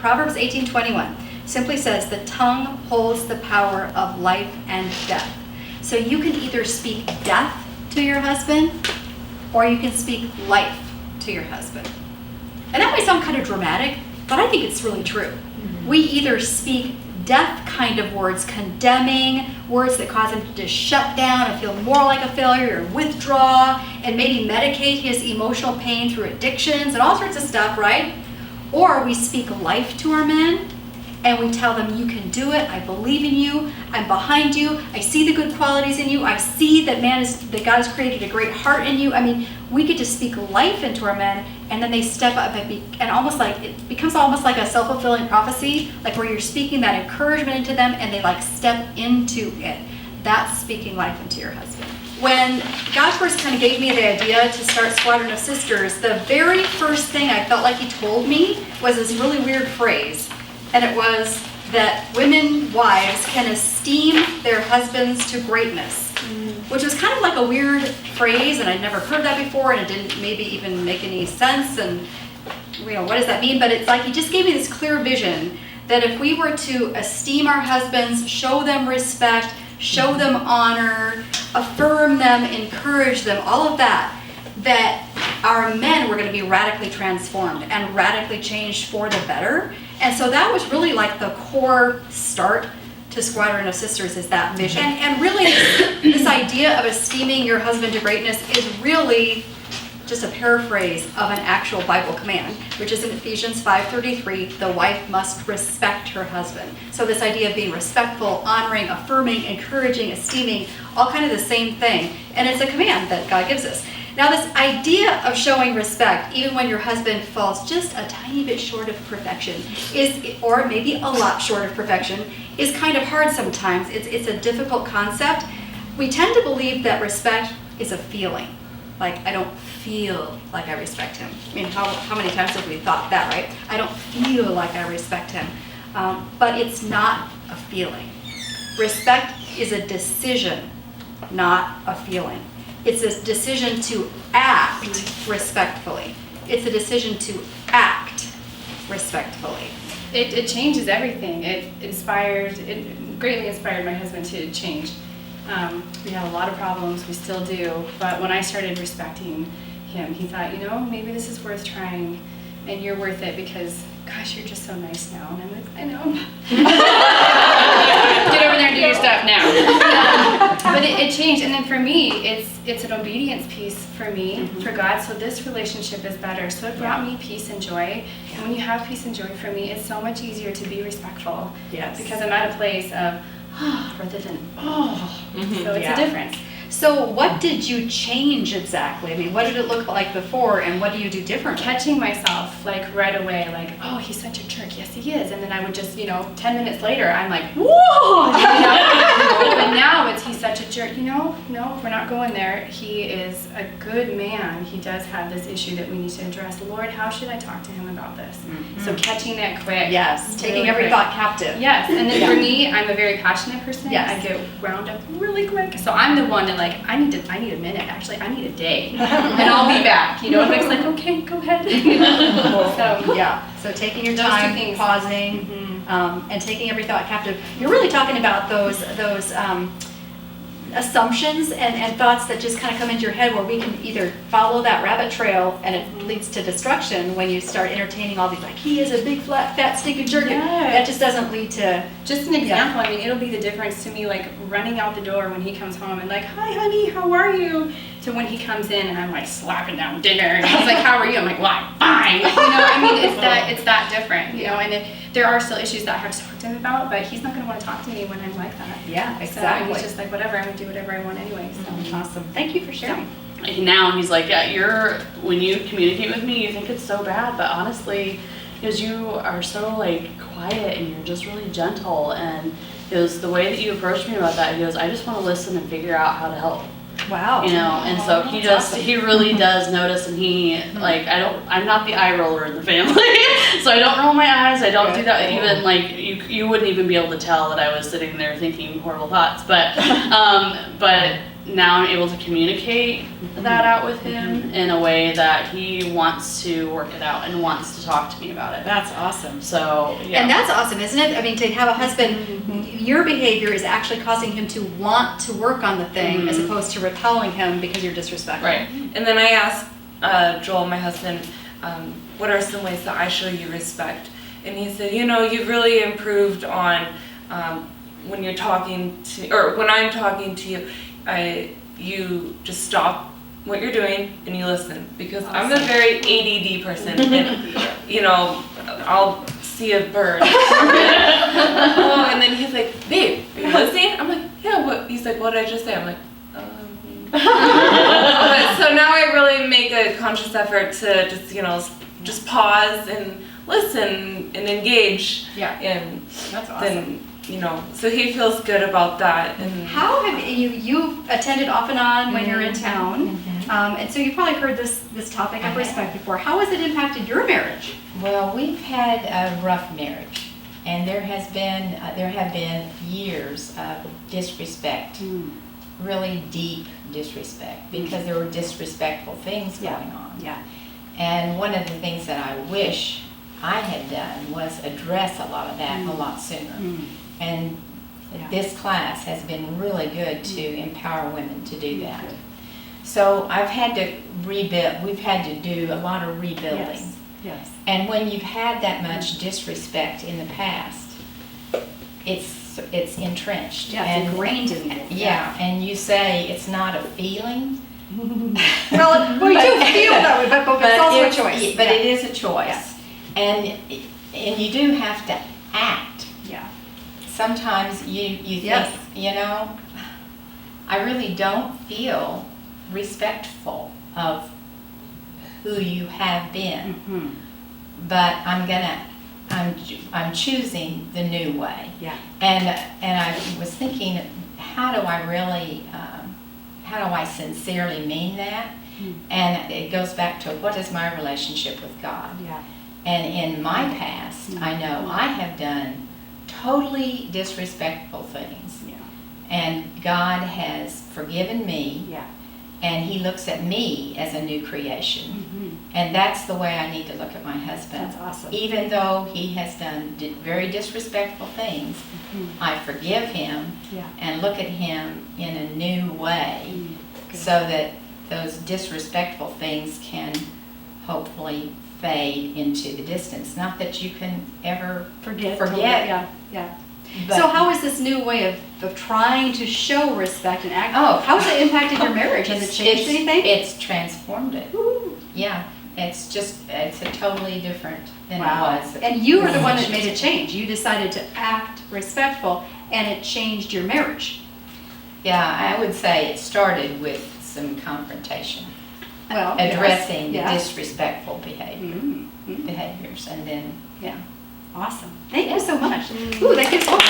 Proverbs 18:21 simply says, the tongue holds the power of life and death. So you can either speak death to your husband, or you can speak life to your husband. And that might sound kind of dramatic, but I think it's really true. Mm-hmm. We either speak death kind of words, condemning, words that cause him to just shut down and feel more like a failure or withdraw and maybe medicate his emotional pain through addictions and all sorts of stuff, right? Or we speak life to our men and we tell them, you can do it, I believe in you, I'm behind you, I see the good qualities in you, I see that God has created a great heart in you. I mean, we get to speak life into our men, and then they step up and almost like, it becomes almost like a self-fulfilling prophecy, like where you're speaking that encouragement into them and they like step into it. That's speaking life into your husband. When God first kind of gave me the idea to start Squadron of Sisters, the very first thing I felt like he told me was this really weird phrase. And it was that women, wives, can esteem their husbands to greatness, which was kind of like a weird phrase, and I'd never heard that before, and it didn't maybe even make any sense, and what does that mean? But it's like he just gave me this clear vision that if we were to esteem our husbands, show them respect, show them honor, affirm them, encourage them, all of that, that our men were going to be radically transformed and radically changed for the better. And so that was really like the core start to Squadron of Sisters, is that vision. And really this idea of esteeming your husband to greatness is really just a paraphrase of an actual Bible command, which is in Ephesians 5:33, the wife must respect her husband. So this idea of being respectful, honoring, affirming, encouraging, esteeming, all kind of the same thing. And it's a command that God gives us. Now this idea of showing respect, even when your husband falls just a tiny bit short of perfection, or maybe a lot short of perfection, is kind of hard sometimes. It's a difficult concept. We tend to believe that respect is a feeling. Like, I don't feel like I respect him. I mean, how many times have we thought that, right? I don't feel like I respect him. But it's not a feeling. Respect is a decision, not a feeling. It's a decision to act respectfully. It's a decision to act respectfully. It changes everything. It greatly inspired my husband to change. We had a lot of problems, we still do, but when I started respecting him, he thought, maybe this is worth trying, and you're worth it because, gosh, you're just so nice now. And I'm like, I know. Get over there and do your stuff now. But it changed, and then for me, it's an obedience piece for me, for God, so this relationship is better. So it brought me peace and joy, and when you have peace and joy for me, it's so much easier to be respectful. Yes. Because I'm at a place of, rather than, so it's a difference. So what did you change exactly? I mean, what did it look like before, and what do you do differently? Catching myself, like, right away, like, oh, he's such a jerk. Yes, he is. And then I would just, 10 minutes later, I'm like, whoa! But now he's such a jerk. No, we're not going there. He is a good man. He does have this issue that we need to address. Lord, how should I talk to him about this? Mm-hmm. So catching that quick. Yes, taking every thought captive. Yes, and then for me, I'm a very passionate person. Yes. I get wound up really quick. So I'm the one that, like, I need a minute. Actually, I need a day, and I'll be back. And it's like, okay, go ahead. So taking your time, pausing, and taking every thought captive. You're really talking about those assumptions and thoughts that just kind of come into your head, where we can either follow that rabbit trail and it leads to destruction when you start entertaining all these, like, he is a big fat stinking jerk. Yes. That just doesn't lead to. Just an example. I mean, it'll be the difference to me, like running out the door when he comes home and like, hi honey, how are you? To when he comes in and I'm like slapping down dinner and he's like, how are you? I'm like, well, I'm fine. I mean, it's that different. And there are still issues that I have to talk to him about, but he's not going to want to talk to me when I'm like that. Yeah, exactly. So he's just like, whatever, I'm going to do whatever I want anyway. So. Awesome. Thank you for sharing. And now he's like, when you communicate with me, you think it's so bad, but honestly, because you are so like quiet and you're just really gentle, and it was the way that you approached me about that. He goes, I just want to listen and figure out how to help. Wow. And so he really does notice, and he, like, I'm not the eye roller in the family, so I don't roll my eyes, I don't do that, even, like, you wouldn't even be able to tell that I was sitting there thinking horrible thoughts, but now I'm able to communicate that out with him in a way that he wants to work it out and wants to talk to me about it. That's awesome. So, yeah. And that's awesome, isn't it? I mean, to have a husband, your behavior is actually causing him to want to work on the thing as opposed to repelling him because you're disrespectful. Right. And then I asked Joel, my husband, what are some ways that I show you respect? And he said, you've really improved on when you're talking to, or when I'm talking to you, you just stop what you're doing and you listen. Because I'm a very ADD person, and I'll see a bird. And then he's like, babe, are you listening? I'm like, yeah, what? He's like, what did I just say? I'm like, But so now I really make a conscious effort to just pause and listen and engage. Yeah. And That's awesome. then, so he feels good about that. And How have you've attended off and on when you're in town, and so you've probably heard this topic of respect before. How has it impacted your marriage? Well, we've had a rough marriage, and there have been years of disrespect, really deep disrespect, because there were disrespectful things going on. Yeah. And one of the things that I wish I had done was address a lot of that a lot sooner. And this class has been really good to empower women to do that. So I've had to rebuild. We've had to do a lot of rebuilding. Yes. And when you've had that much disrespect in the past, it's entrenched. Yeah, and it's ingrained in you. Yeah, and you say it's not a feeling. Well, we do feel that way, but it's also a choice. But it is a choice. And you do have to act. Yeah. Sometimes you think, Yes. I really don't feel respectful of who you have been, but I'm choosing the new way. Yeah. And I was thinking, how do I sincerely mean that? And it goes back to, what is my relationship with God? Yeah. And in my past, I know I have done totally disrespectful things. Yeah. And God has forgiven me, Yeah. and He looks at me as a new creation. And that's the way I need to look at my husband. That's awesome. Even though he has done very disrespectful things, I forgive him Yeah. and look at him in a new way, so that those disrespectful things can hopefully fade into the distance. Not that you can ever Forget. forget. Yeah. but- So how is this new way of trying to show respect and act? Oh. How has it impacted your marriage? Has it changed anything? It's transformed it. Yeah, it's a totally different than it was. And you were the one that made a change. You decided to act respectful, and it changed your marriage. Yeah, I would say it started with some confrontation, Well, addressing yes. the disrespectful behaviors, and then Yeah. Awesome. Thank you so much. Ooh, that gives hope.